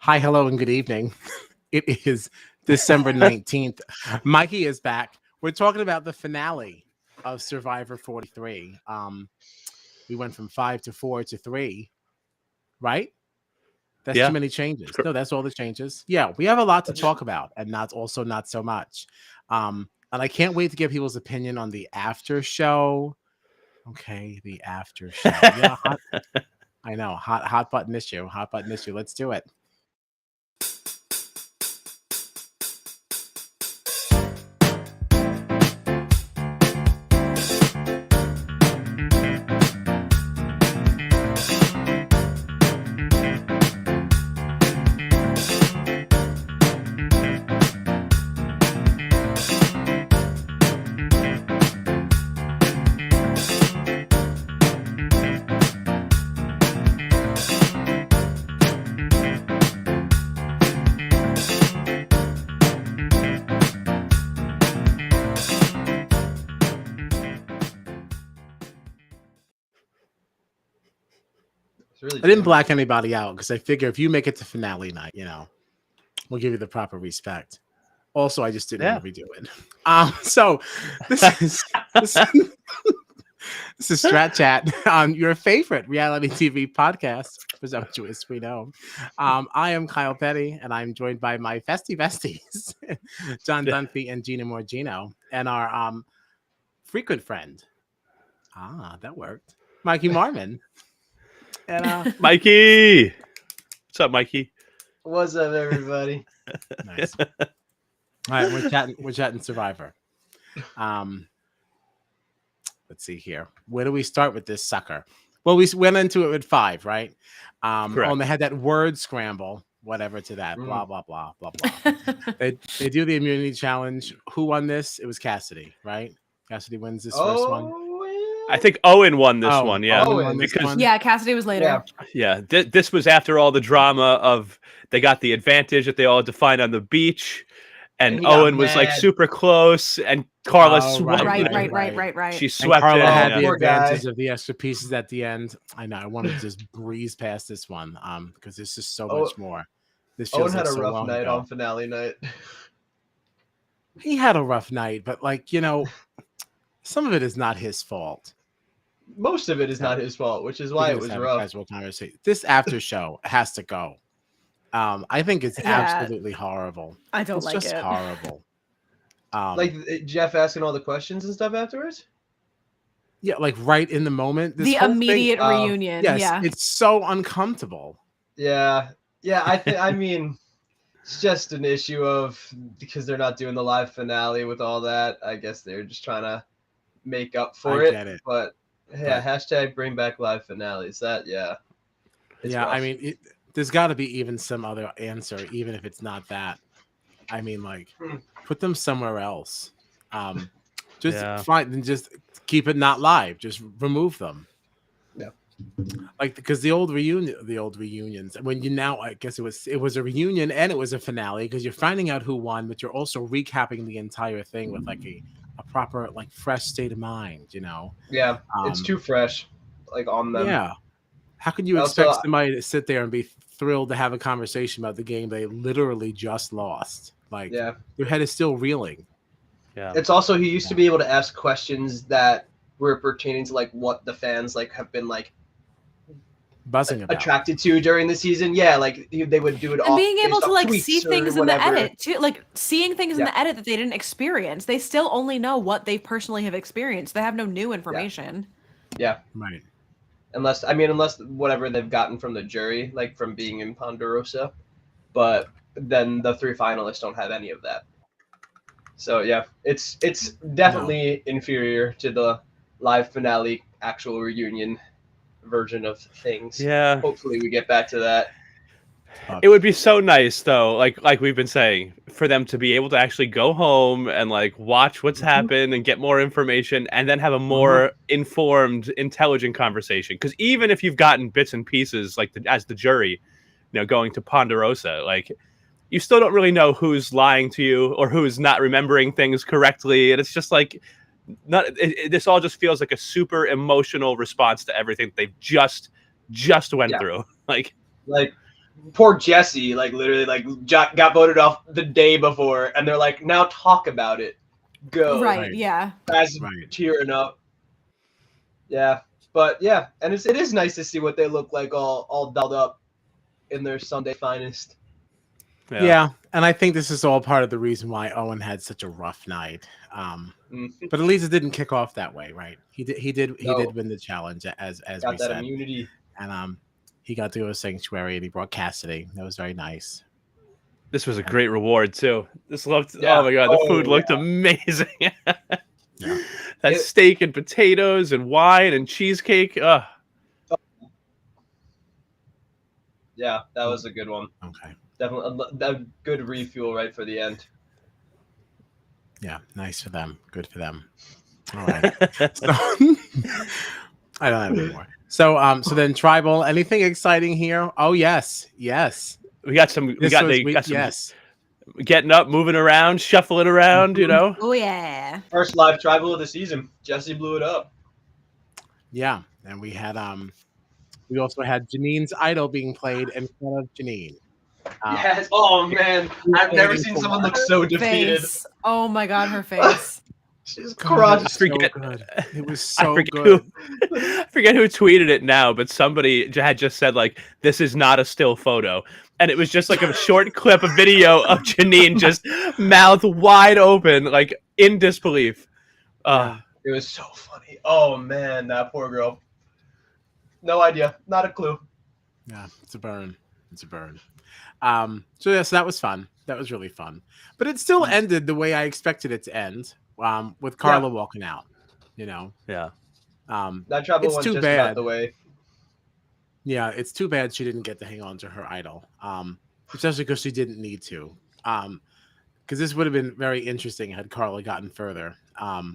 Hi, hello, and good evening. It is December 19th. Mikey is back. We're talking about the finale of Survivor 43. We went from 5 to 4 to 3, right? That's too Yeah. many changes. No, that's all the changes. Yeah, we have a lot to talk about, and not so much. And I can't wait to get people's opinion on the after show. Okay, the after show. Yeah, I know. Hot button issue. Hot button issue. Let's do it. Really I didn't black anybody out because I figure if you make it to finale night, we'll give you the proper respect. Also, I just didn't want to redo it. So this is this is Strat Chat on your favorite reality TV podcast, presumptuous we know. I am Kyle Petty, and I'm joined by my festy besties, John Dunphy and Gina Morgino, and our frequent friend. That worked. Mikey Marmann. And Mikey, what's up, Mikey? What's up, everybody? Nice. All right, we're chatting Survivor. Let's see here. Where do we start with this sucker? Well, we went into it with 5, right? Correct. And they had that word scramble, whatever to that, blah blah blah blah blah. they do the immunity challenge. Who won this? It was Cassidy, right? Cassidy wins this first one. I think Owen won this one, yeah. Owen won this one? Yeah, Cassidy was later. Yeah. This was after all the drama of they got the advantage that they all had to find on the beach, and Owen was like super close, and Carla swept. Right. She swept Carla it. had the advantage of the extra pieces at the end. I know. I wanted to just breeze past this one because there's just so much more. This Owen had a rough night on finale night. He had a rough night, but some of it is not his fault. Most of it is not his fault, which is why it was rough. Casual conversation. This after show has to go. I think it's absolutely horrible. I don't like it. It's just horrible. Like Jeff asking all the questions and stuff afterwards? Yeah, like right in the moment. The immediate reunion. Yes, yeah. It's so uncomfortable. Yeah. I mean, it's just an issue of because they're not doing the live finale with all that. I guess they're just trying to make up for it. But yeah, hashtag bring back live finales. It's rough. I mean, there's got to be even some other answer, even if it's not that. I mean, like, put them somewhere else. Just keep it not live. Just remove them. Yeah. Like, because the old reunions. When I guess it was a reunion and it was a finale because you're finding out who won, but you're also recapping the entire thing with like a proper like fresh state of mind. Yeah, it's too fresh, like on them. Yeah. How can you expect somebody to sit there and be thrilled to have a conversation about the game they literally just lost? Like, your head is still reeling. Yeah. It's also he used to be able to ask questions that were pertaining to like what the fans like have been like buzzing about, attracted to during the season. Yeah, like they would do it. And being able to like see things in the edit too, like seeing things in the edit that they didn't experience. They still only know what they personally have experienced. They have no new information. Yeah. Right. Unless whatever they've gotten from the jury, like from being in Ponderosa, but then the 3 finalists don't have any of that. So yeah, it's definitely inferior to the live finale actual reunion version of things. Yeah. Hopefully we get back to that. It would be so nice though, like we've been saying, for them to be able to actually go home and like watch what's happened and get more information and then have a more informed, intelligent conversation. Because even if you've gotten bits and pieces, like as the jury, going to Ponderosa, like you still don't really know who's lying to you or who's not remembering things correctly. And it's just like, this all just feels like a super emotional response to everything they've just went through. Like poor Jesse, like literally, like got voted off the day before, and they're like, now talk about it. Go. Right. Yeah. As Right. tearing up. Yeah, but yeah, and it is nice to see what they look like all dolled up in their Sunday finest. Yeah, and I think this is all part of the reason why Owen had such a rough night. But at least it didn't kick off that way, right? He did win the challenge as got we that said. Immunity. And he got to go to Sanctuary and he brought Cassidy. That was very nice. This was a great reward too. This looked Yeah. Oh my god, the food looked amazing. Yeah. That steak and potatoes and wine and cheesecake. Yeah, that was a good one. Okay. Definitely a good refuel right for the end. Yeah, nice for them. Good for them. All right. So, I don't have any more. So then Tribal, anything exciting here? Oh yes. We got some Yes. Getting up, moving around, shuffling around, you know. Oh yeah. First live Tribal of the season. Jesse blew it up. Yeah, and we had we also had Janine's idol being played in front of Janine. Yes. Oh man, I've never seen someone look so defeated. Face. Oh my god, her face. She's crushed. It was so good. I forget who tweeted it now, but somebody had just said like, "This is not a still photo," and it was just like a short clip of video of Janine just mouth wide open, like in disbelief. It was so funny. Oh man, that poor girl. No idea, not a clue. Yeah, it's a burn. It's a burn. So yes, that was fun. That was really fun. But it still ended the way I expected it to end. With Carla walking out, you know. Yeah. That Tribal went just about the way. Yeah, it's too bad she didn't get to hang on to her idol. Especially because she didn't need to. Because this would have been very interesting had Carla gotten further. But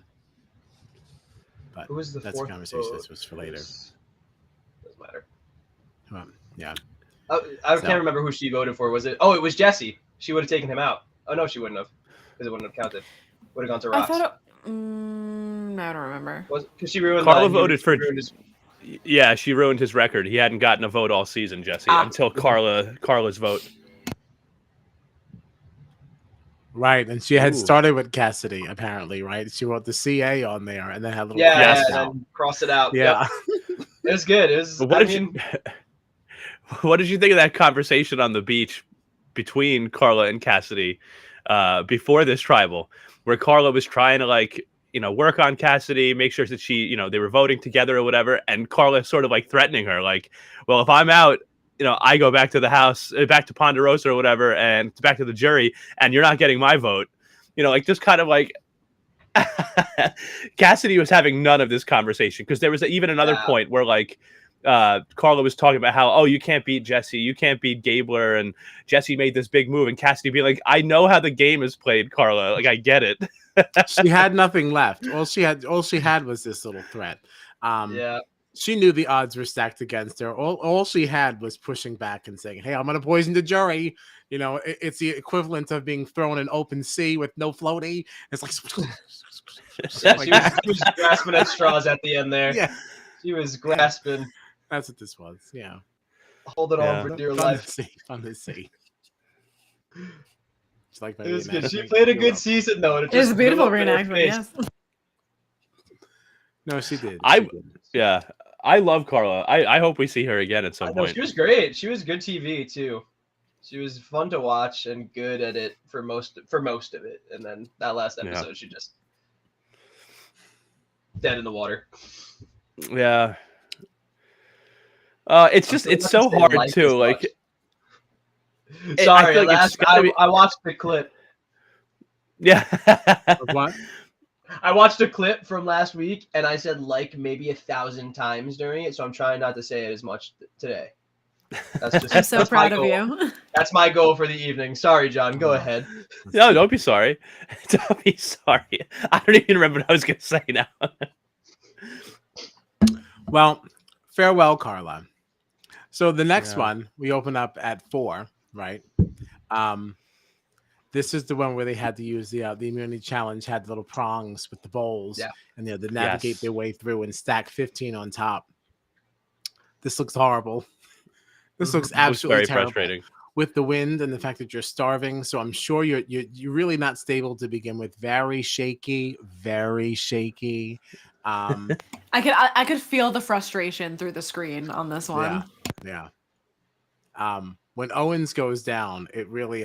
Who was the that's a fourth conversation vote? this was for later. Doesn't matter. Yeah. I can't remember who she voted for. Was it? Oh, it was Jesse. She would have taken him out. Oh no, she wouldn't have, because it wouldn't have counted. Would have gone to Ross. I don't remember. Because she ruined. Carla voted for. His... Yeah, she ruined his record. He hadn't gotten a vote all season, Jesse, until Carla's vote. Right, and she had started with Cassidy, apparently, right? She wrote the CA on there and then had a little and cross it out. Yeah. Yep. It was good. It was. What did you think of that conversation on the beach between Carla and Cassidy before this Tribal, where Carla was trying to work on Cassidy, make sure that she, they were voting together or whatever, and Carla sort of like threatening her, like, well, if I'm out, I go back to the house, back to Ponderosa or whatever, and back to the jury, and you're not getting my vote. Just kind of like Cassidy was having none of this conversation, because there was even another point where Carla was talking about how, oh, you can't beat Jesse, you can't beat Gabler, and Jesse made this big move, and Cassidy be like, I know how the game is played, Carla, like I get it. She had nothing left. All she had was this little threat. She knew the odds were stacked against her. All she had was pushing back and saying, hey, I'm gonna poison the jury. It's the equivalent of being thrown in open sea with no floaty. It's like she was grasping at straws at the end there. Yeah, she was grasping. That's what this was. Yeah, holding on for dear life. Fun to see. It's like it was good. She played a good season though. It was a beautiful reenactment. Yes. No, she did. I love Carla. I hope we see her again at some point. She was great. She was good TV too. She was fun to watch and good at it for most of it. And then that last episode, she just dead in the water. Yeah. It's so hard too. Like, sorry, I watched the clip. Yeah. What? I watched a clip from last week, and I said maybe 1,000 times during it, so I'm trying not to say it as much today. I'm so proud of you. That's my goal for the evening. Sorry, John. Go ahead. No, don't be sorry. Don't be sorry. I don't even remember what I was going to say now. Well, farewell, Carla. So the next one, we open up at 4, right? This is the one where they had to use the immunity challenge, had the little prongs with the bowls, and they had to navigate their way through and stack 15 on top. This looks horrible. This looks Looks absolutely very terrible frustrating. with the wind and the fact that you're starving. So I'm sure you're really not stable to begin with. Very shaky, very shaky. I could feel the frustration through the screen on this one. Yeah. When Owens goes down, it really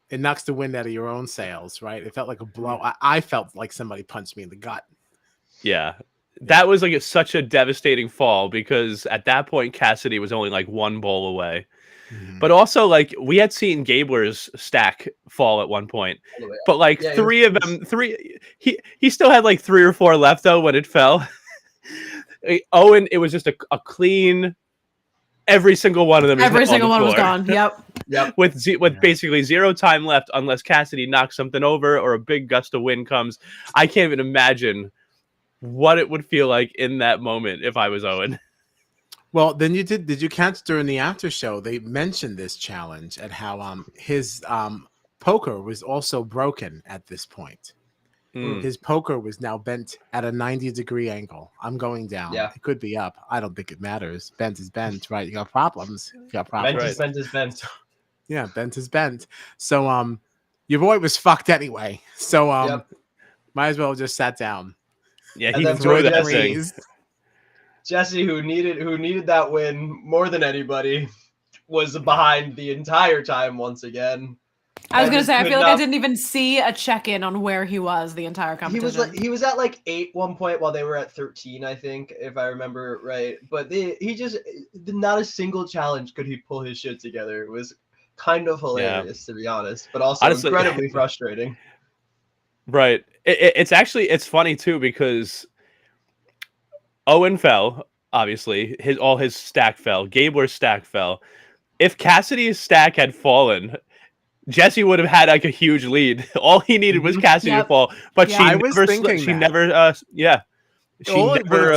it knocks the wind out of your own sails, right? It felt like a blow. I felt like somebody punched me in the gut. Yeah. That was like such a devastating fall because at that point Cassidy was only like one bowl away. But also, like, we had seen Gabler's stack fall at one point, but like three of them, he still had like 3 or 4 left though when it fell. Owen, it was just a clean. Every single one of them. Every single one was gone. Yep. With basically 0 time left, unless Cassidy knocks something over or a big gust of wind comes. I can't even imagine what it would feel like in that moment if I was Owen. Well, then did you catch during the after show, they mentioned this challenge and how his poker was also broken at this point. His poker was now bent at a 90-degree angle. I'm going down. Yeah. It could be up. I don't think it matters. Bent is bent, right? You got problems. Bent is bent. Yeah, bent is bent. So your boy was fucked anyway. So might as well have just sat down. Yeah, he enjoyed that thing. Jesse, who needed that win more than anybody, was behind the entire time once again. I was gonna say, I feel like I didn't even see a check-in on where he was the entire competition. He was at like 8 one point while they were at 13, I think, if I remember right. But he just not a single challenge could he pull his shit together. It was kind of hilarious to be honest, but also honestly, incredibly frustrating. Right. It's funny too because Owen fell, obviously. All his stack fell. Gabler's stack fell. If Cassidy's stack had fallen, Jesse would have had like a huge lead. All he needed was Cassidy to fall, but she never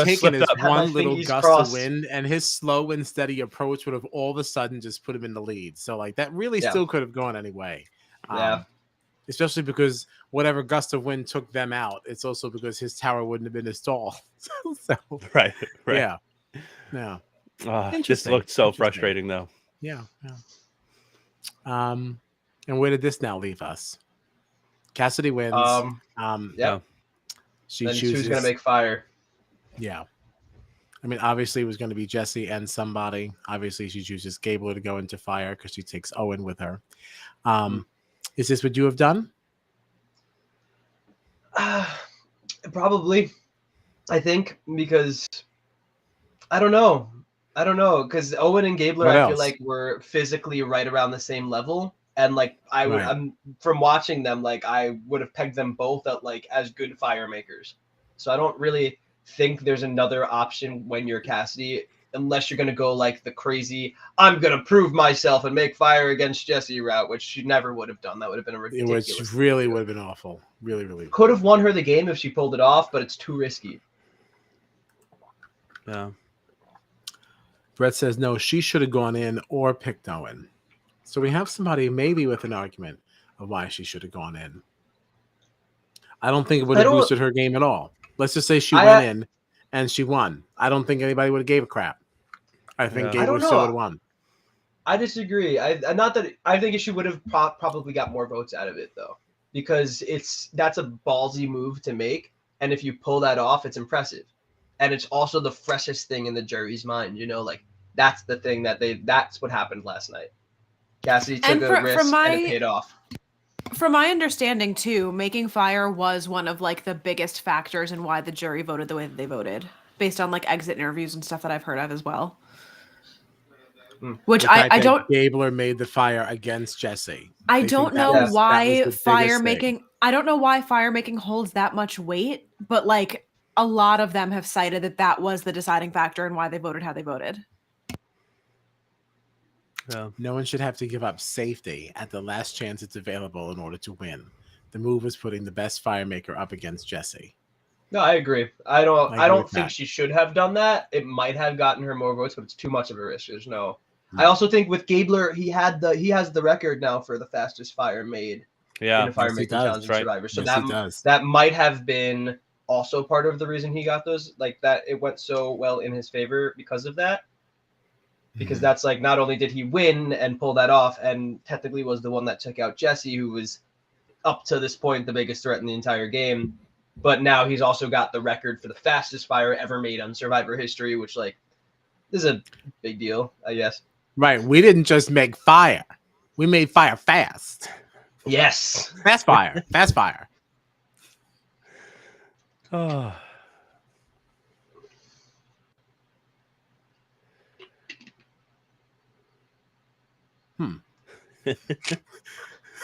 taken his one little gust of wind, and his slow and steady approach would have all of a sudden just put him in the lead. So like that really still could have gone anyway. Especially because whatever gust of wind took them out, it's also because his tower wouldn't have been as tall. Right. Yeah. This looked so frustrating though. Yeah. And where did this now leave us? Cassidy wins. She chooses who's gonna make fire. Yeah. I mean, obviously it was going to be Jesse and somebody. Obviously, she chooses Gabler to go into fire because she takes Owen with her. Is this what you have done? Probably. I think because I don't know because Owen and Gabler I feel like were physically right around the same level. And like I'm from watching them, like I would have pegged them both at like as good fire makers. So I don't really think there's another option when you're Cassidy, unless you're gonna go like the crazy, I'm gonna prove myself and make fire against Jesse route, which she never would have done. That would have been a ridiculous. Which really would have been awful. Really. Could have won her the game if she pulled it off, but it's too risky. Yeah. Brett says no, she should have gone in or picked Owen. So we have somebody maybe with an argument of why she should have gone in. I don't think it would have boosted her game at all. Let's just say she went in and she won. I don't think anybody would have gave a crap. I think Gabler still would have won. I disagree. I think she would have probably got more votes out of it though, because that's a ballsy move to make, and if you pull that off, it's impressive, and it's also the freshest thing in the jury's mind. You know, like that's the thing that's what happened last night. Cassidy took a risk and it paid off. From my understanding, too, making fire was one of like the biggest factors in why the jury voted the way that they voted, based on like exit interviews and stuff that I've heard of as well. Which I don't. Gabler made the fire against Jesse. I don't know why fire making. I don't know why fire making holds that much weight, but like a lot of them have cited that was the deciding factor in why they voted how they voted. Yeah. No one should have to give up safety at the last chance it's available in order to win. The move was putting the best fire maker up against Jesse. No, I agree. I don't think she should have done that. It might have gotten her more votes, but it's too much of a risk. There's no. I also think with Gabler, he has the record now for the fastest fire made in a fire making challenge in Survivor. So that might have been also part of the reason he got those, like that it went so well in his favor because of that. because that's like, not only did he win and pull that off, and technically was the one that took out Jesse, who was up to this point the biggest threat in the entire game, but now he's also got the record for the fastest fire ever made on Survivor history, which like is a big deal, I guess. Right. We didn't just make fire. We made fire fast. Yes. Fast fire. Fast fire. Oh.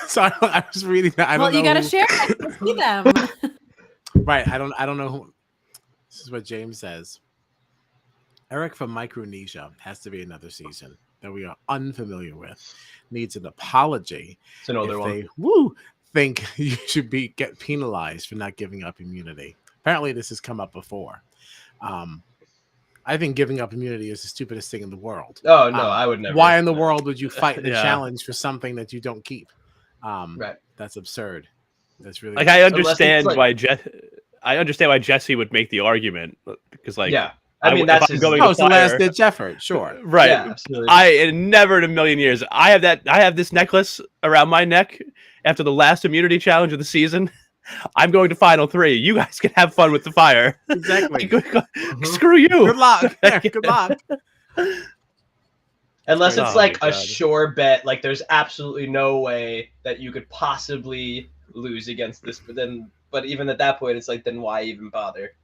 So I was reading that. I don't know. You gotta share it to see them. Right. I don't know who. This is what James says. Eric from Micronesia has to be another season that we are unfamiliar with. Needs an apology. It's another one. They think you should get penalized for not giving up immunity. Apparently, this has come up before. I think giving up immunity is the stupidest thing in the world. Oh no, I would never. Why in the world would you fight the challenge for something that you don't keep? Right. That's absurd. That's really like I understand why I understand why Jesse would make the argument, because like I mean that's the last ditch effort, sure. Right. Yeah, I never in a million years. I have this necklace around my neck after the last immunity challenge of the season. I'm going to final 3. You guys can have fun with the fire. Exactly. Screw you. Good luck. Good luck. Unless it's like a sure bet, like there's absolutely no way that you could possibly lose against this. But even at that point, it's like, then why even bother?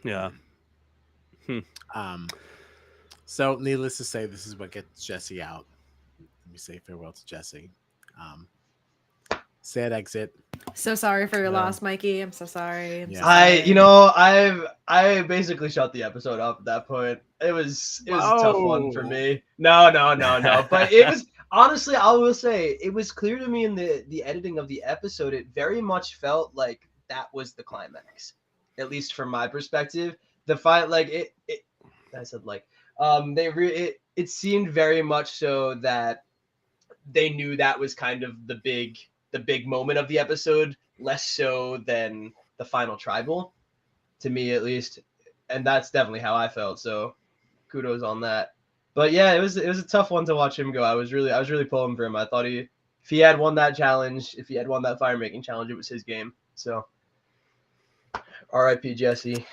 Yeah. So needless to say, this is what gets Jesse out. Let me say farewell to Jesse. Sad exit. So sorry for your loss, Mikey. I'm so sorry. Yeah. I basically shut the episode off at that point. It was a tough one for me. No. But it was, honestly, I will say, it was clear to me in the editing of the episode, it very much felt like that was the climax. At least from my perspective. The fight, like it seemed very much so that they knew that was kind of the big moment of the episode, less so than the final tribal, to me at least, and that's definitely how I felt. So, kudos on that. But yeah, it was a tough one to watch him go. I was really pulling for him. I thought if he had won that challenge, if he had won that fire making challenge, it was his game. So, R.I.P. Jesse.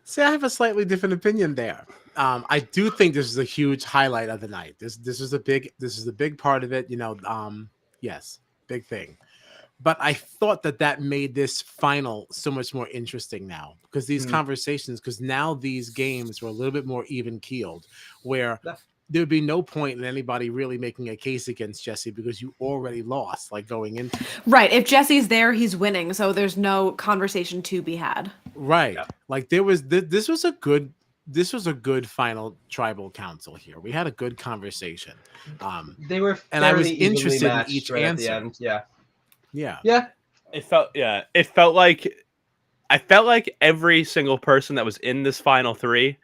See, I have a slightly different opinion there. I do think this is a huge highlight of the night. This is a big part of it. You know, yes. Big thing. But I thought that made this final so much more interesting now, because these conversations, because now these games were a little bit more even keeled, where there would be no point in anybody really making a case against Jesse because you already lost, like going into it. Right. If Jesse's there, he's winning. So there's no conversation to be had. Right. Yeah. Like this was a good final tribal council here. We had a good conversation. They were, and I was interested in each answer. At the end. Yeah. It felt like I felt like every single person that was in this final 3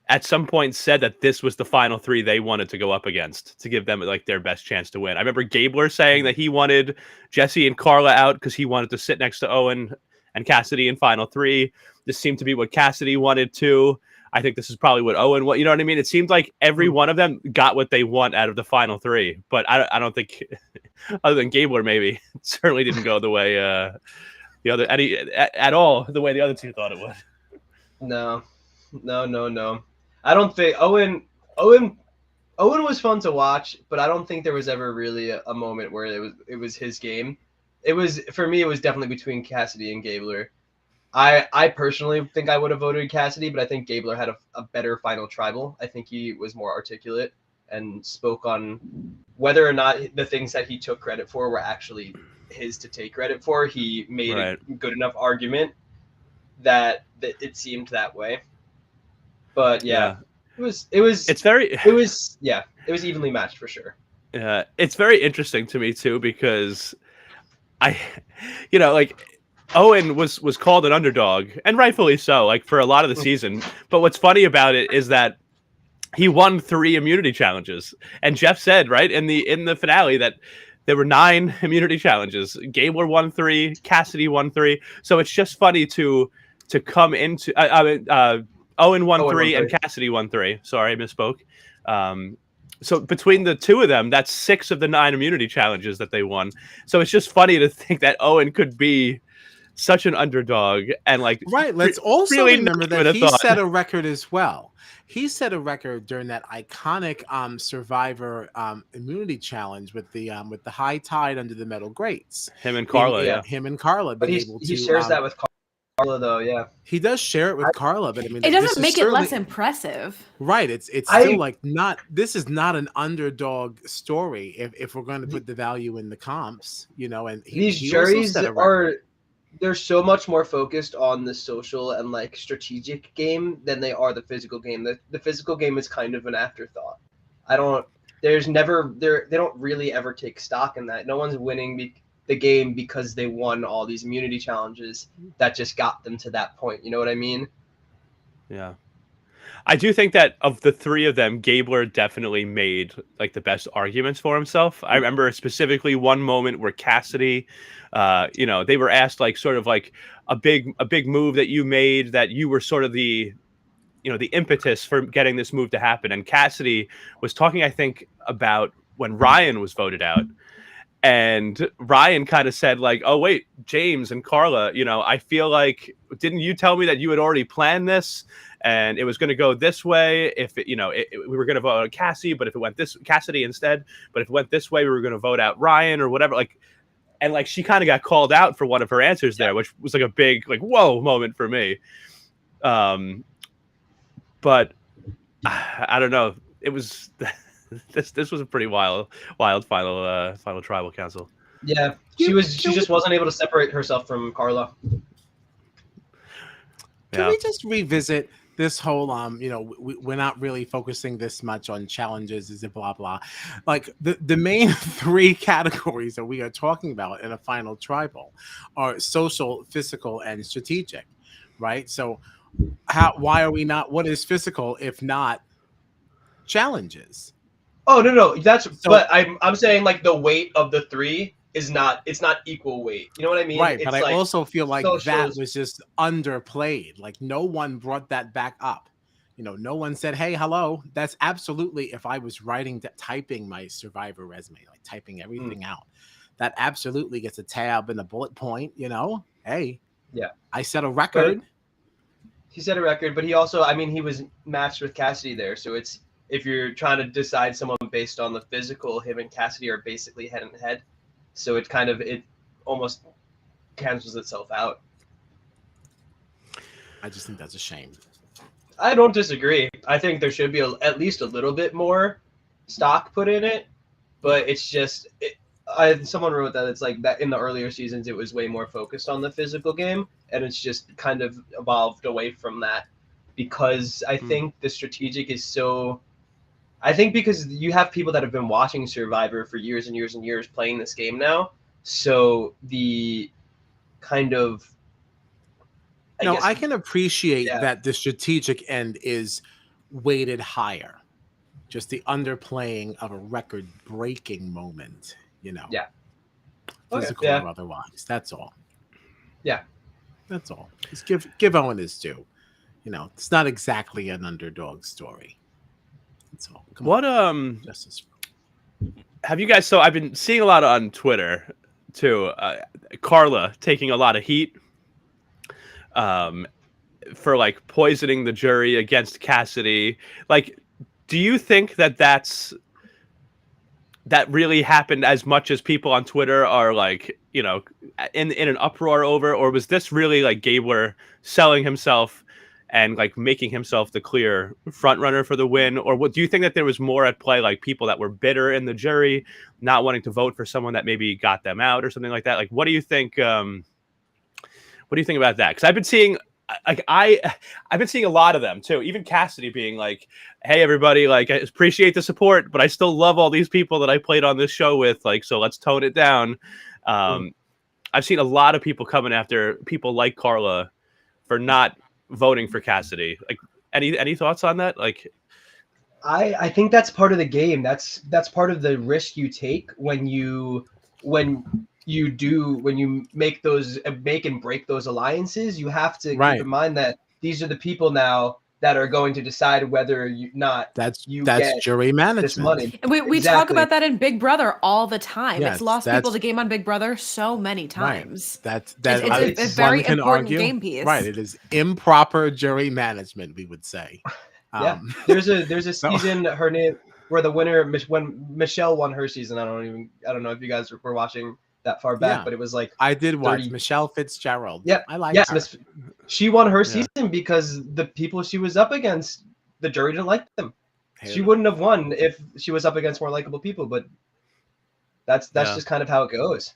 at some point said that this was the final 3 they wanted to go up against to give them like their best chance to win. I remember Gabler saying that he wanted Jesse and Carla out because he wanted to sit next to Owen and Cassidy in final 3. This seemed to be what Cassidy wanted too. I think this is probably what Owen, you know what I mean? It seemed like every one of them got what they want out of the final 3, but I don't think, other than Gabler, maybe, it certainly didn't go the way the other at all the way the other 2 thought it would. No. I don't think Owen was fun to watch, but I don't think there was ever really a moment where it was his game. It was, for me, it was definitely between Cassidy and Gabler. I personally think I would have voted Cassidy, but I think Gabler had a better final tribal. I think he was more articulate and spoke on whether or not the things that he took credit for were actually his to take credit for. He made a good enough argument that it seemed that way. But it was evenly matched for sure. Yeah, it's very interesting to me too, because Owen was called an underdog, and rightfully so, like for a lot of the season. But what's funny about it is that he won 3 immunity challenges, and Jeff said right in the finale that there were 9 immunity challenges. Gabler won 3, Cassidy won 3. So it's just funny to come into Owen won 3 and Cassidy won 3. Sorry, I misspoke. So between the two of them, that's 6 of the 9 immunity challenges that they won. So it's just funny to think that Owen could be such an underdog and like right. Let's also really remember that he set a record as well. He set a record during that iconic Survivor immunity challenge with the high tide under the metal grates. Him and Carla, him and Carla. But he shares that with Carla, though. Yeah, he does share it with Carla, but I mean, it doesn't make it less impressive, right? It's still like not. This is not an underdog story. If we're going to put the value in the comps, you know, and these juries they're so much more focused on the social and like strategic game than they are the physical game. The physical game is kind of an afterthought. They don't really ever take stock in that. No one's winning the game because they won all these immunity challenges that just got them to that point. You know what I mean? Yeah. I do think that of the 3 of them, Gabler definitely made like the best arguments for himself. I remember specifically one moment where Cassidy, they were asked like sort of like a big move that you made, that you were sort of the impetus for getting this move to happen. And Cassidy was talking, I think, about when Ryan was voted out. And Ryan kind of said like, oh, wait, James and Carla, I feel like, didn't you tell me that you had already planned this and it was going to go this way? If we were going to vote out Cassidy, but if it went Cassidy instead, but if it went this way, we were going to vote out Ryan or whatever. Like, and like, she kind of got called out for one of her answers there, which was like a big, like, whoa moment for me. But I don't know. It was, this was a pretty wild final tribal council. Yeah, she just wasn't able to separate herself from Carla. Can we just revisit this whole we're not really focusing this much on challenges, is it blah blah, like the main 3 categories that we are talking about in a final tribal are social, physical, and strategic, right? So why are we not, what is physical if not challenges? Oh no, but I'm saying like the weight of the 3 it's not equal weight. You know what I mean? Right, but I also feel like that was just underplayed. Like no one brought that back up. No one said, "Hey, hello." That's absolutely, if I was typing my Survivor resume, like typing everything out, that absolutely gets a tab and a bullet point. Hey, yeah, I set a record. He set a record, but he also, he was matched with Cassidy there, so it's, if you're trying to decide someone based on the physical, him and Cassidy are basically head and head. So it almost cancels itself out. I just think that's a shame. I don't disagree. I think there should be at least a little bit more stock put in it, but it's just, someone wrote that it's like that in the earlier seasons, it was way more focused on the physical game, and it's just kind of evolved away from that because I think the strategic is so... I think because you have people that have been watching Survivor for years and years and years playing this game now, so the kind of... I can appreciate that the strategic end is weighted higher. Just the underplaying of a record-breaking moment, Yeah. Physical or otherwise. That's all. Yeah. That's all. Just give Owen his due. It's not exactly an underdog story. That's all. Justice. Have you guys? So I've been seeing a lot on Twitter too. Carla taking a lot of heat for like poisoning the jury against Cassidy. Like, do you think that really happened as much as people on Twitter are like, in an uproar over, or was this really like Gabler selling himself and like making himself the clear front runner for the win? Or what do you think that there was more at play, like people that were bitter in the jury, not wanting to vote for someone that maybe got them out or something like that? Like, what do you think? What do you think about that? Because I've been seeing, like, I've been seeing a lot of them too. Even Cassidy being like, "Hey, everybody, like, I appreciate the support, but I still love all these people that I played on this show with. Like, so let's tone it down." I've seen a lot of people coming after people like Carla for not voting for Cassidy. Like, any thoughts on that? Like, I think that's part of the game. That's part of the risk you take when you make and break those alliances. You have to keep in mind that these are the people now that are going to decide whether you That's get jury management. this money. And we talk about that in Big Brother all the time. Yes, it's lost people that's- the game on Big Brother so many times. Right. It's a very one can important argue. game piece. Right. It is improper jury management, we would say. Yeah. There's a season, her name, where the winner, when Michelle won her season, I don't know if you guys were watching that far back, but it was like I did watch Michelle Fitzgerald. Yeah, I like her. She won her season because the people she was up against, the jury didn't like them. She wouldn't have won if she was up against more likable people, but that's just kind of how it goes.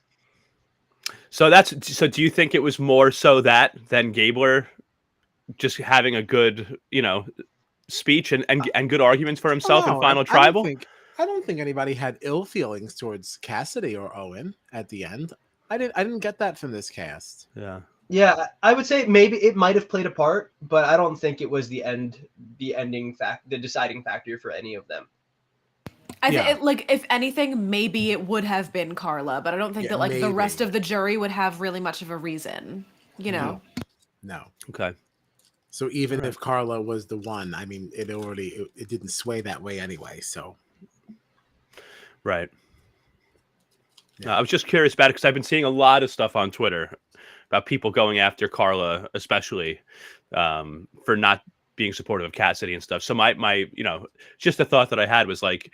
So do you think it was more so that than Gabler just having a good, speech and good arguments for himself in Final Tribal? I don't think anybody had ill feelings towards Cassidy or Owen at the end. I didn't get that from this cast. Yeah, I would say maybe it might have played a part, but I don't think it was the deciding factor for any of them. I think if anything, maybe it would have been Carla, but I don't think that the rest of the jury would have really much of a reason, No. Okay. So even if Carla was the one, I mean, it didn't sway that way anyway. So. Right. Yeah. I was just curious about it because I've been seeing a lot of stuff on Twitter about people going after Carla, especially for not being supportive of Cassidy and stuff. So my just a thought that I had was like,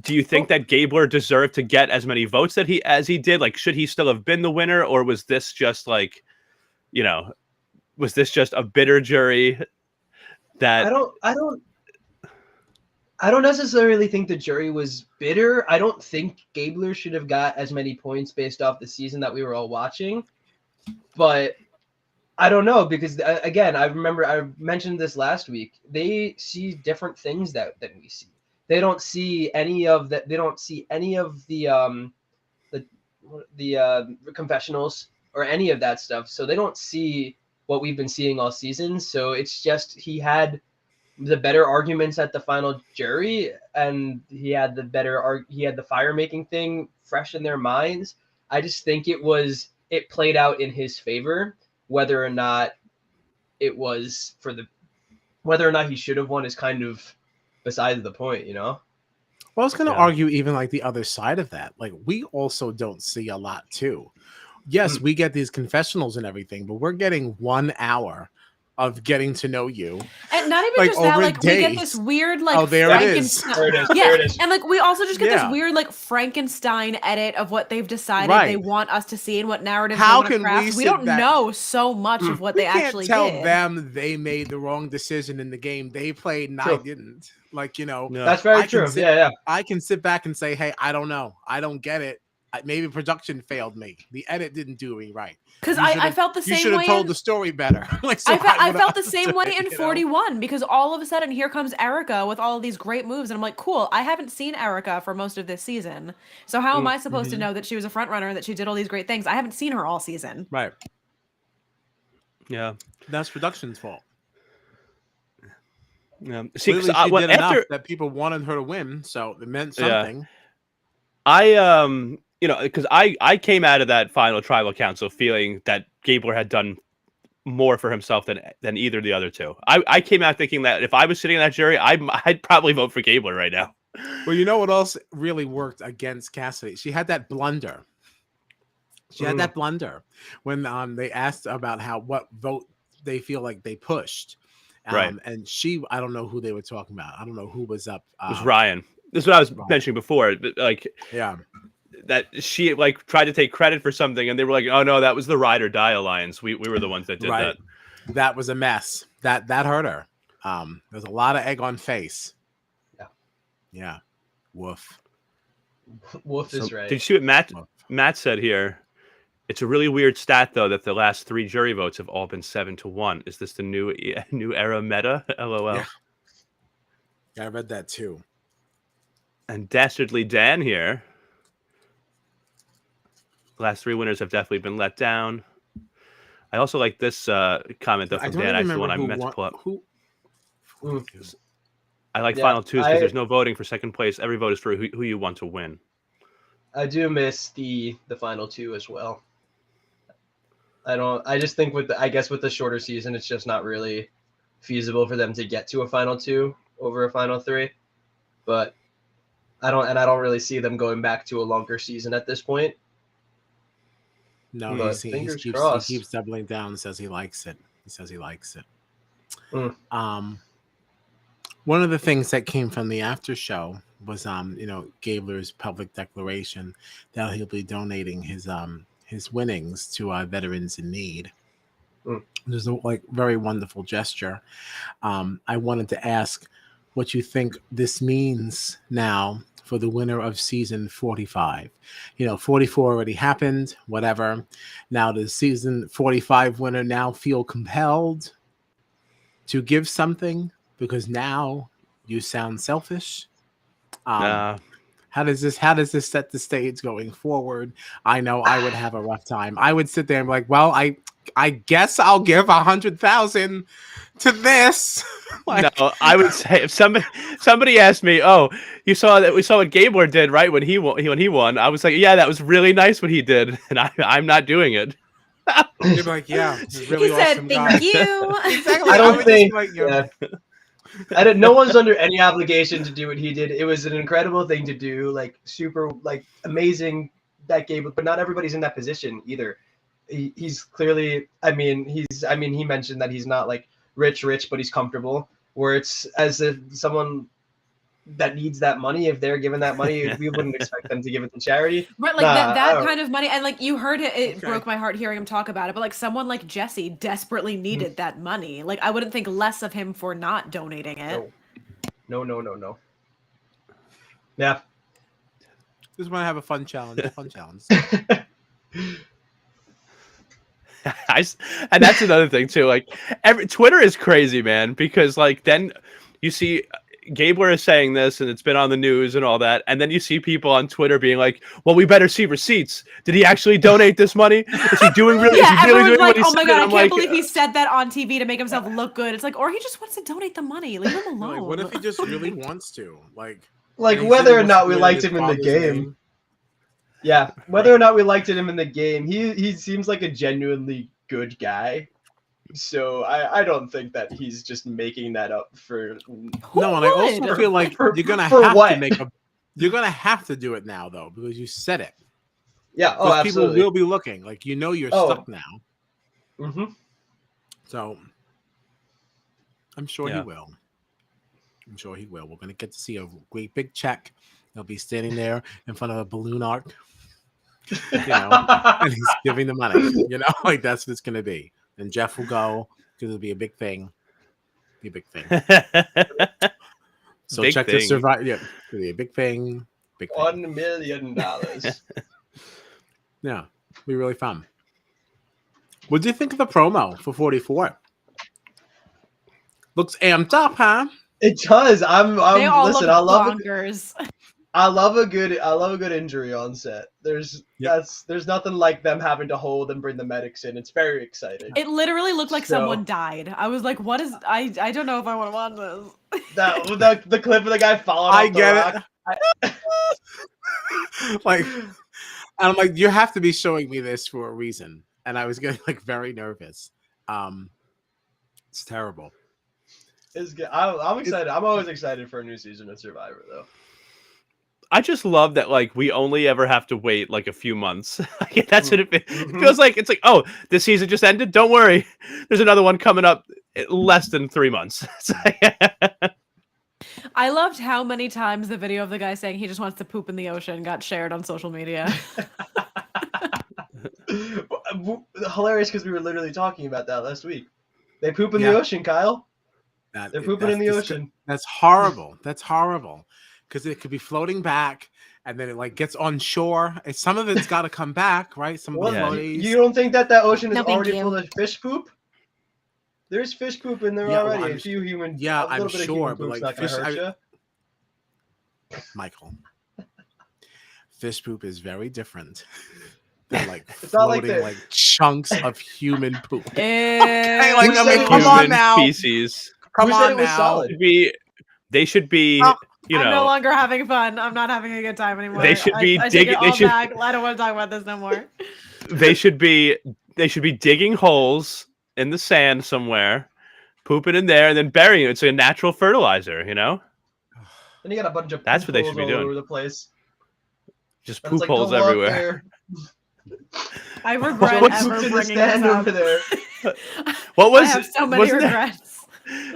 do you think that Gabler deserved to get as many votes as he did? Like, should he still have been the winner, or was this just like, was this just a bitter jury that I don't necessarily think the jury was bitter. I don't think Gabler should have got as many points based off the season that we were all watching. But I don't know, because again, I remember I mentioned this last week. They see different things than we see. They don't see any of that. They don't see any of the confessionals or any of that stuff. So they don't see what we've been seeing all season. So it's just he had the better arguments at the final jury, and he had the fire making thing fresh in their minds. I just think it played out in his favor. Whether or not whether or not he should have won is kind of besides the point, Well, I was going to argue even like the other side of that. Like, we also don't see a lot too. Yes, we get these confessionals and everything, but we're getting 1 hour of getting to know you, and not even just that. Like, we get this weird there it is. There it is. And we also just get this weird Frankenstein edit of what they've decided they want us to see and what narrative they want to craft. We don't know so much of what they actually did. Can't tell them they made the wrong decision in the game they played and I didn't. That's very true. I can sit back and say, hey, I don't know. I don't get it. Maybe production failed me. The edit didn't do me right. Because I felt the same way. You should have told the story better. I felt the same way in 41 because all of a sudden here comes Erica with all of these great moves, and I'm like, cool. I haven't seen Erica for most of this season, so how am I supposed to know that she was a front runner, that she did all these great things? I haven't seen her all season. Right. Yeah, that's production's fault. Yeah. See, she did enough that people wanted her to win, so it meant something. Because I came out of that final tribal council feeling that Gabler had done more for himself than either of the other two. I came out thinking that if I was sitting in that jury, I'd probably vote for Gabler right now. Well, you know what else really worked against Cassidy? She had that blunder. When they asked about what vote they feel like they pushed. Right. And I don't know who they were talking about. I don't know who was up. It was Ryan. This is what I was mentioning before. But that she tried to take credit for something, and they were like, "Oh no, that was the Ride or Die Alliance. We were the ones that did that." That was a mess. That hurt her. There's a lot of egg on face. Yeah. Woof. Woof is right. Did you see what Matt said here? It's a really weird stat though that the last 3 jury votes have all been 7-1. Is this the new era meta? LOL. Yeah, I read that too. And Dastardly Dan here. The last 3 winners have definitely been let down. I also like this comment though from Dan. Actually, the one I meant to pull up. I like final twos because there's no voting for second place. Every vote is for who you want to win. I do miss the final 2 as well. I just think with the shorter season, it's just not really feasible for them to get to a final 2 over a final 3. But I don't really see them going back to a longer season at this point. No, But he fingers keeps crossed. doubling down and says he likes it. He says he likes it. One of the things that came from the after show was Gabler's public declaration that he'll be donating his winnings to veterans in need. There's a very wonderful gesture. I wanted to ask what you think this means now for the winner of season 45. 44 already happened, whatever. Now does season 45 winner now feel compelled to give something because now you sound selfish? How does this set the stage going forward? I know I would have a rough time. I would sit there and be like, well, I guess I'll give 100,000 to this. No, I would say if somebody asked me, "Oh, we saw what Gabler did right when he won," I was like, "Yeah, that was really nice what he did," and I'm not doing it. You're like, "Yeah, really he said, awesome "Thank guy." you." Exactly. I don't think. Yeah. No one's under any obligation to do what he did. It was an incredible thing to do, super, amazing that Gabler, but not everybody's in that position either. He's clearly, he mentioned that he's not rich, but he's comfortable, where it's as if someone that needs that money, if they're given that money, we wouldn't expect them to give it to charity. Right, that kind of money, and you heard it. It broke my heart hearing him talk about it. But someone like Jesse desperately needed that money. I wouldn't think less of him for not donating it. No. Yeah. Just want to have a fun challenge. And that's another thing too. Twitter is crazy, man, because then you see Gabler is saying this and it's been on the news and all that, and then you see people on Twitter being like, well, we better see receipts. Did he actually donate this money? Is he doing really? Yeah, everyone's like, oh my god, I can't believe he said that on TV to make himself look good. It's or he just wants to donate the money. Leave him alone. What if he just really wants to? Whether or not we liked him in the game. Yeah, whether or not we liked him in the game, he seems like a genuinely good guy. So I don't think that he's just making that up for. No, and I also feel like you're gonna have to do it now though, because you said it. Yeah. Oh, absolutely. People will be looking. You're stuck now. Mm-hmm. So I'm sure he will. We're gonna get to see a great big check. He'll be standing there in front of a balloon arc, and he's giving the money. That's what it's gonna be. And Jeff will go because it'll be a big thing. So big check thing. to survive. Yeah, it'll be a big thing. $1 million. Yeah, it'll be really fun. What do you think of the promo for 44? Looks amped up, huh? It does. They all listen. look I love bonkers. I love a good injury on set. There's nothing like them having to hold and bring the medics in. It's very exciting. It literally looked like someone died. I was like, what is I don't know if I want to watch this. The clip of the guy falling off the rock. And I'm like, you have to be showing me this for a reason. And I was getting very nervous. It's terrible. It's good. I'm excited. I'm always excited for a new season of Survivor though. I just love that we only ever have to wait a few months. That's what it feels like. It's oh, this season just ended. Don't worry, there's another one coming up in less than 3 months. I loved how many times the video of the guy saying he just wants to poop in the ocean got shared on social media. Hilarious because we were literally talking about that last week. They poop in the ocean, Kyle. They're pooping in the ocean. That's horrible. Because it could be floating back, and then it gets on shore. And some of it's got to come back, right? Some of the floaties. You don't think that ocean is already full of fish poop? There's fish poop in there already. Well, a few human. Yeah, I'm bit sure, of but not fish. hurt you. Michael, fish poop is very different than it's not floating chunks of human poop. Okay, come on now. Species. Come Who on said it was now. solid? They should be. I'm no longer having fun. I'm not having a good time anymore. They should be digging. Back. I don't want to talk about this no more. They should be digging holes in the sand somewhere, pooping in there and then burying it. It's a natural fertilizer, you know? Then you got a bunch of That's poop what they holes should be all doing. over the place. Just And it's poop like, holes don't walk everywhere. there. I regret What's- ever Pooped in the bringing stand this over up. there. What was I have so many wasn't there- regrets.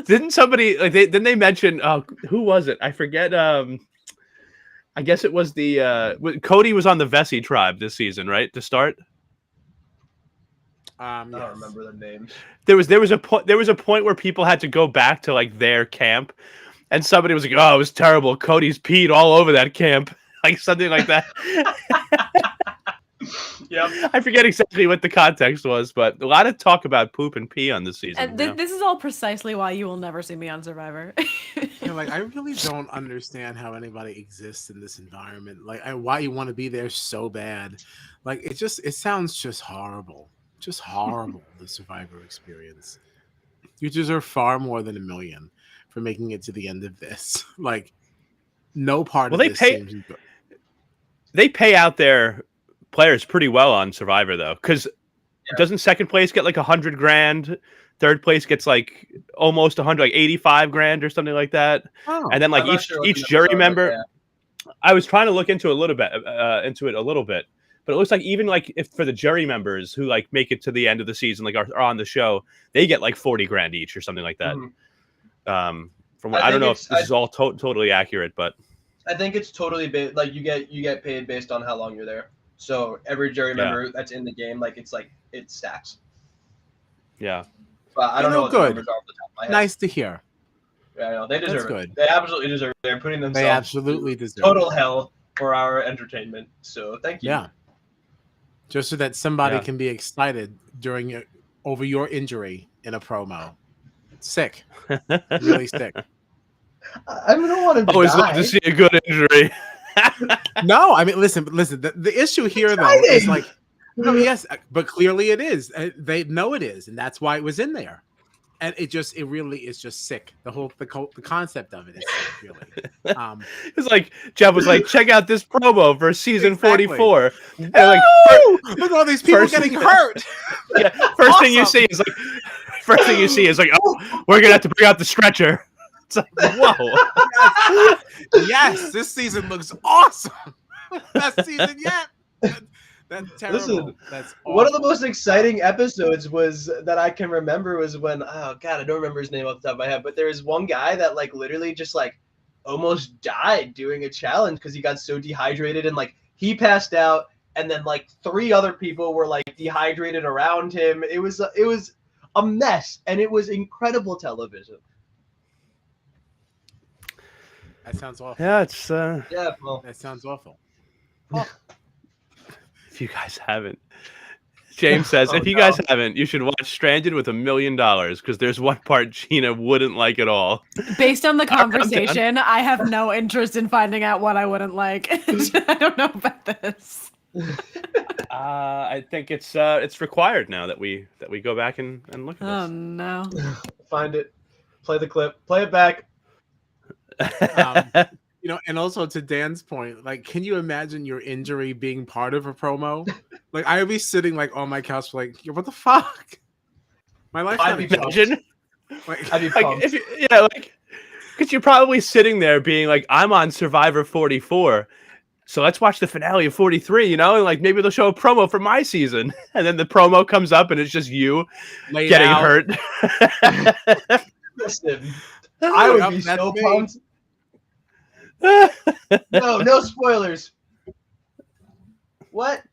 Didn't somebody like didn't they mention who was it? I forget I guess it was the Cody was on the Vesey tribe this season, right? To start. I don't remember the names. There was a point where people had to go back to like their camp, and somebody was like, "Oh, it was terrible. Cody's peed all over that camp," like something like that. Yep. I forget exactly what the context was, but a lot of talk about poop and pee on this season. And this is all precisely why you will never see me on Survivor. Like I really don't understand how anybody exists in this environment. Like why you want to be there so bad. Like it sounds just horrible. Just horrible, the Survivor experience. You deserve far more than $1 million for making it to the end of this. Like no part of this seems good. They pay out their players pretty well on Survivor though, because doesn't second place get like $100 grand? Third place gets like almost 100, like 85 grand or something like that. Oh, and then like each jury member. I was trying to look into it a little bit, but it looks like even like if for the jury members who like make it to the end of the season, like are on the show, they get like 40 grand each or something like that. From what I don't know if this is all totally accurate, but I think it's totally like you get paid based on how long you're there. So every jury member that's in the game, like it stacks. Yeah. But I don't know what the numbers are off the top of my head. Nice to hear. Yeah, I know. They deserve That's it. good. They absolutely deserve it. They're putting themselves They absolutely deserve total hell for our entertainment. So thank you. Yeah. Just so that somebody can be excited over your injury in a promo. Sick. Really sick. I don't want to die. Always love to see a good injury. No, I mean, listen. The issue here, though, is like, no, yes, but clearly it is. They know it is, and that's why it was in there. And it really is just sick. The concept of it is sick, really. It's like Jeff was like, check out this promo for season 44. And like, look at all these people getting hurt. Yeah, first thing you see is like, oh, we're gonna have to bring out the stretcher. It's like, whoa. Yes, this season looks awesome. Best season yet. That's terrible. Listen, that's one of the most exciting episodes that I can remember was when, oh god, I don't remember his name off the top of my head, but there was one guy that like literally just like almost died doing a challenge because he got so dehydrated and like he passed out, and then like 3 other people were like dehydrated around him. It was a mess, and it was incredible television. That sounds awful. Yeah, it's well, that sounds awful. If you guys haven't, James says, if you guys haven't, you should watch Stranded with $1 million because there's one part Gina wouldn't like at all. Based on the conversation, I have no interest in finding out what I wouldn't like. I don't know about this. I think it's required now that we go back and look at this. Oh no! Find it, play the clip, play it back. And also to Dan's point, like, can you imagine your injury being part of a promo? Like, I would be sitting like on my couch, like, what the fuck? My life. I'd be imagine. I'd be pumped. Because you're probably sitting there being like, I'm on Survivor 44, so let's watch the finale of 43. And like maybe they'll show a promo for my season, and then the promo comes up and it's just you getting hurt. Listen, I would be so pumped. No spoilers. What?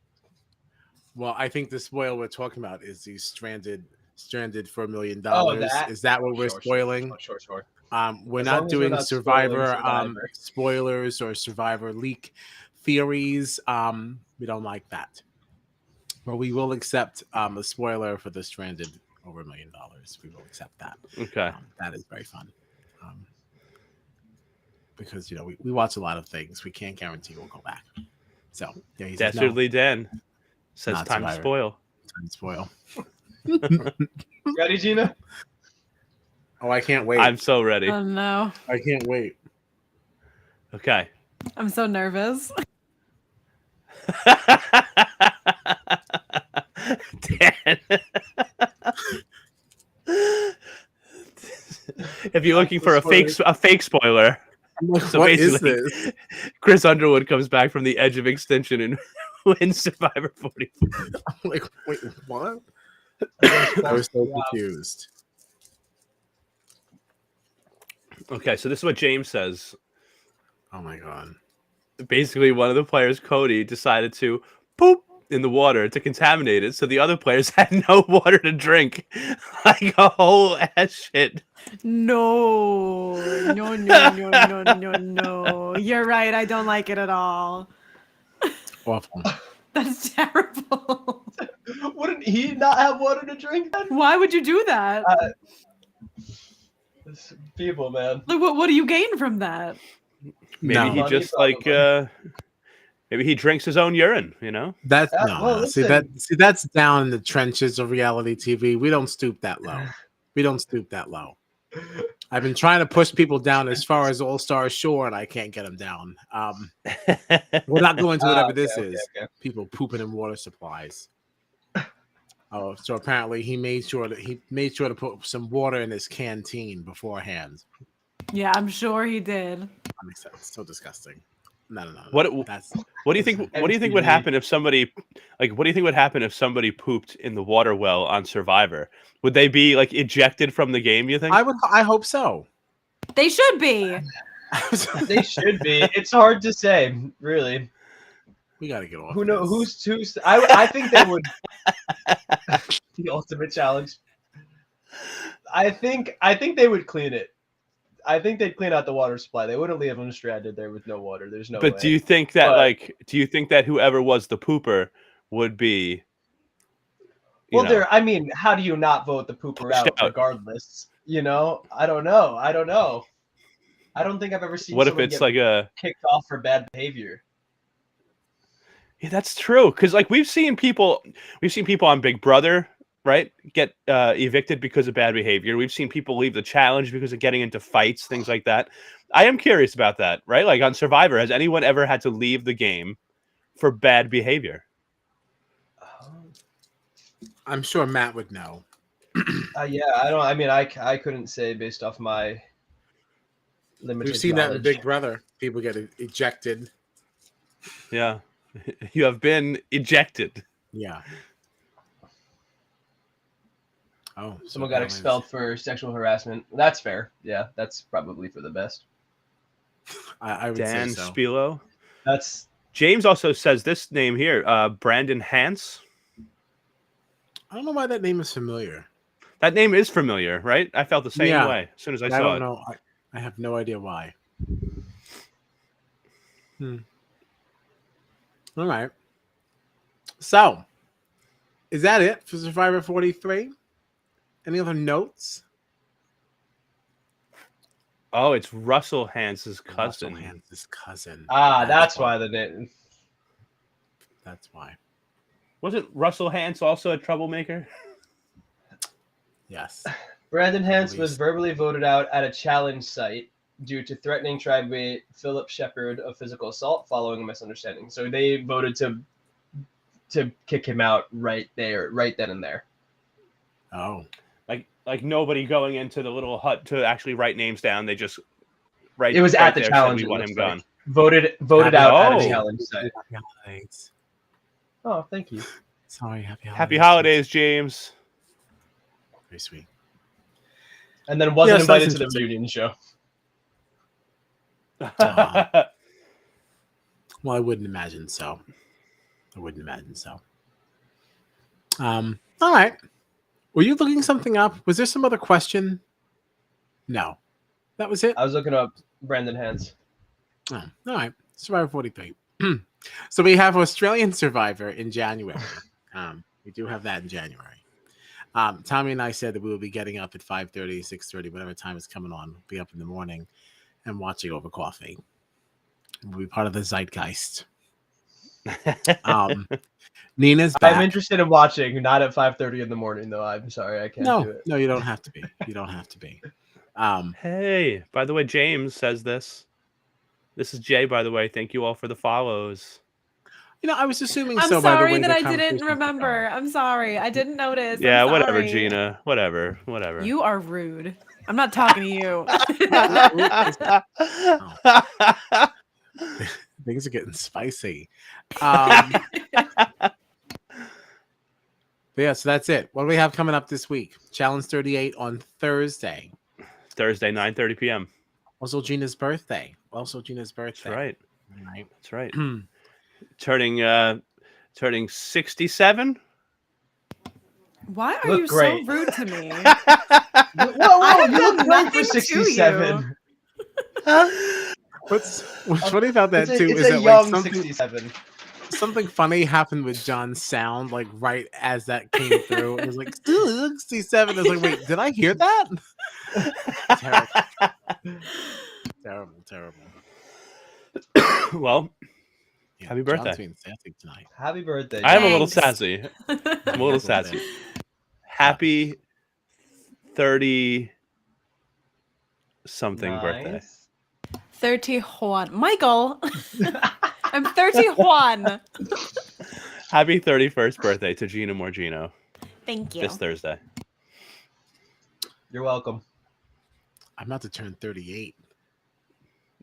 Well, I think the spoil we're talking about is the stranded for $1 million. Is that what we're spoiling? Sure. We're not doing Survivor spoilers or Survivor leak theories. We don't like that. But we will accept a spoiler for the stranded over $1 million. We will accept that. Okay. That is very fun. Because we watch a lot of things. We can't guarantee we'll go back. So Dastardly Dan says Not time to Survivor. spoil. Time to spoil. Ready, Gina? Oh, I can't wait. I'm so ready. Oh no! I can't wait. Okay. I'm so nervous. Dan. If you're looking for a fake spoiler, Like, so what is basically, this? Chris Underwood comes back from the edge of extinction and wins Survivor 44. I'm like, wait, what? I I was so confused. Okay, so this is what James says. Oh my god. Basically, one of the players, Cody, decided to poop in the water to contaminate it, so the other players had no water to drink. Like a whole ass shit. No. You're right. I don't like it at all. Awful. That's terrible. Wouldn't he not have water to drink then? Why would you do that? People, man. Like, what do you gain from that? Maybe No. he Money, just probably. maybe he drinks his own urine, you know? That's well, see listen. that's down in the trenches of reality TV. We don't stoop that low. We don't stoop that low. I've been trying to push people down as far as All Star Shore, and I can't get them down. We're not going to whatever this is. Okay. People pooping in water supplies. Oh, so apparently he made sure to put some water in his canteen beforehand. Yeah, I'm sure he did. That makes sense. So disgusting. No. What do you think? What do you think would happen if somebody, like, what do you think would happen if somebody pooped in the water well on Survivor? Would they be like ejected from the game? You think? I hope so. They should be. They should be. It's hard to say, really. We got to get off. Who knows? this. I think they would. The ultimate challenge. I think they would clean it. I think they'd clean out the water supply. They wouldn't leave them stranded there with no water. There's no way. But do you think that whoever was the pooper would be? Well, I mean, how do you not vote the pooper out regardless? You know, I don't know. I don't think I've ever seen. What if it's like kicked off for bad behavior? Yeah, that's true. Because like we've seen people on Big Brother, right, get evicted because of bad behavior. We've seen people leave the challenge because of getting into fights, things like that. I am curious about that, right? Like on Survivor, has anyone ever had to leave the game for bad behavior? I'm sure Matt would know. Yeah, I don't. I mean, I couldn't say based off my limited. We've seen knowledge. that in Big Brother. People get ejected. Yeah, you have been ejected. Yeah. Oh, Someone got expelled for sexual harassment. That's fair. Yeah, that's probably for the best. I would Dan say so. Spilo. That's James also says this name here, Brandon Hance. I don't know why that name is familiar. That name is familiar, right? I felt the same way as soon as I saw it. I don't know. I have no idea why. All right. So, is that it for Survivor 43? Any other notes? Oh, it's Russell Hance's cousin. Russell Hance's cousin. That's why the name. That's why. Wasn't Russell Hance also a troublemaker? Yes. Brandon Hance was verbally voted out at a challenge site due to threatening tribemate Philip Shepard of physical assault following a misunderstanding. So they voted to kick him out right then and there. Oh. Like nobody going into the little hut to actually write names down. They just It was at the challenge. We want him gone. Voted out at a challenge site. Happy holidays. Oh, thank you. Sorry, happy holidays. Happy holidays, James. Very sweet. And then wasn't invited to the reunion show. Well, I wouldn't imagine so. All right. Were you looking something up? Was there some other question? No. That was it? I was looking up Brandon Hance. Oh, all right. Survivor 43. So we have Australian Survivor in January. We do have that in January. Tommy and I said that we will be getting up at 5:30, 6:30, whatever time is coming on. We'll be up in the morning and watching over coffee. We'll be part of the zeitgeist. Nina's back. I'm interested in watching, not at 5:30 in the morning, though. I'm sorry, I can't do it. No, you don't have to be. You don't have to be. Hey, by the way, James says this. This is Jay, by the way. Thank you all for the follows. You know, I was assuming I'm so. By the way, sorry that I didn't remember. I'm sorry. I didn't notice. Yeah, I'm whatever, sorry. Gina. Whatever. You are rude. I'm not talking to you. Things are getting spicy. But yeah, so that's it. What do we have coming up this week? Challenge 38 on Thursday. Thursday, 9:30 p.m. Also Gina's birthday. That's right. Right. That's right. Turning 67. Why are Look you great. so rude to me? Whoa, have you done look great nothing for to 67. What's funny about that too It's is a that young like 67. something funny happened with John's sound, like right as that came through. It was like 67. I was like, wait, did I hear that? Terrible. Well, Yeah, happy John's birthday. being sassy tonight. Happy birthday. I am a little Thanks. sassy. I'm a little sassy. Happy 30 something birthday. Nice. 31. Michael. I'm 31. Happy 31st birthday to Gina Morgino Thank you. this Thursday. You're welcome. I'm about to turn 38.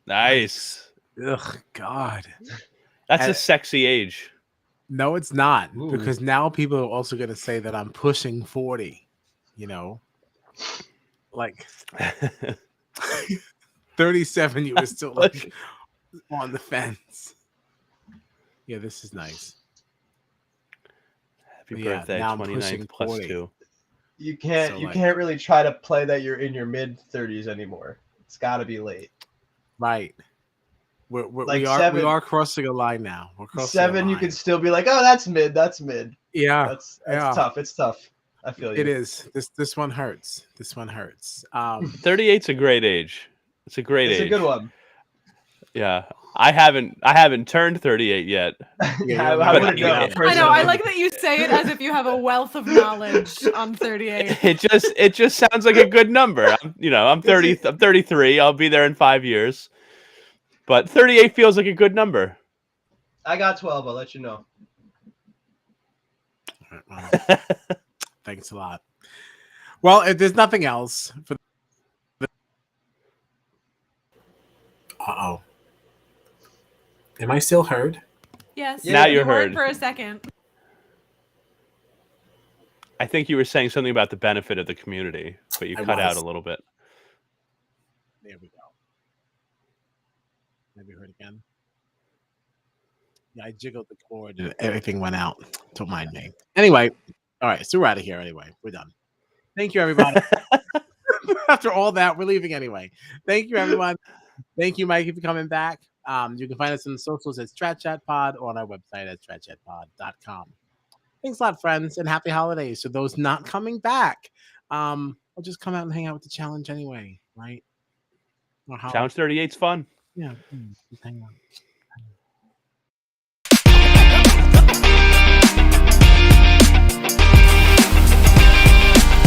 Nice. Ugh, God. That's a sexy age. No, it's not. Ooh. Because now people are also going to say that I'm pushing 40. You know? Like 37, you were still like on the fence. Yeah, this is nice. Happy Yeah, birthday, now I'm pushing 29th plus 40. 2. You can't So, you like- can't really try to play that you're in your mid 30s anymore. It's got to be late. Right. Like we 7 are crossing a line now. We're crossing a 7 you line. could still be like, "Oh, that's mid. That's mid." Yeah. That's yeah. tough. It's tough. I feel you. It is. This one hurts. This one hurts. 38's a great age. It's a great It's age. a good one. Yeah. I haven't turned 38 yet. Yeah, I but wouldn't know. I I know. I personally. like that you say it as if you have a wealth of knowledge on 38. It just sounds like a good number. I'm 30. I'm 33. I'll be there in 5 years. But 38 feels like a good number. I got 12. I'll let you know. Well, thanks a lot. Well, if there's nothing else for am I still heard? Yes. Now you're you weren't heard. for a second. I think you were saying something about the benefit of the community, but you I cut out was. a little bit. There we go. Maybe heard again. Yeah, I jiggled the cord and everything went out. Don't mind me. Anyway, all right, so we're out of here anyway. We're done. Thank you, everybody. After all that, we're leaving anyway. Thank you, everyone. Thank you, Mikey, for coming back. You can find us on the socials at StratChatPod or on our website at StratChatPod.com. Thanks a lot, friends, and happy holidays to those not coming back. I'll just come out and hang out with the challenge anyway, right? Challenge 38's fun. Yeah, just hang out.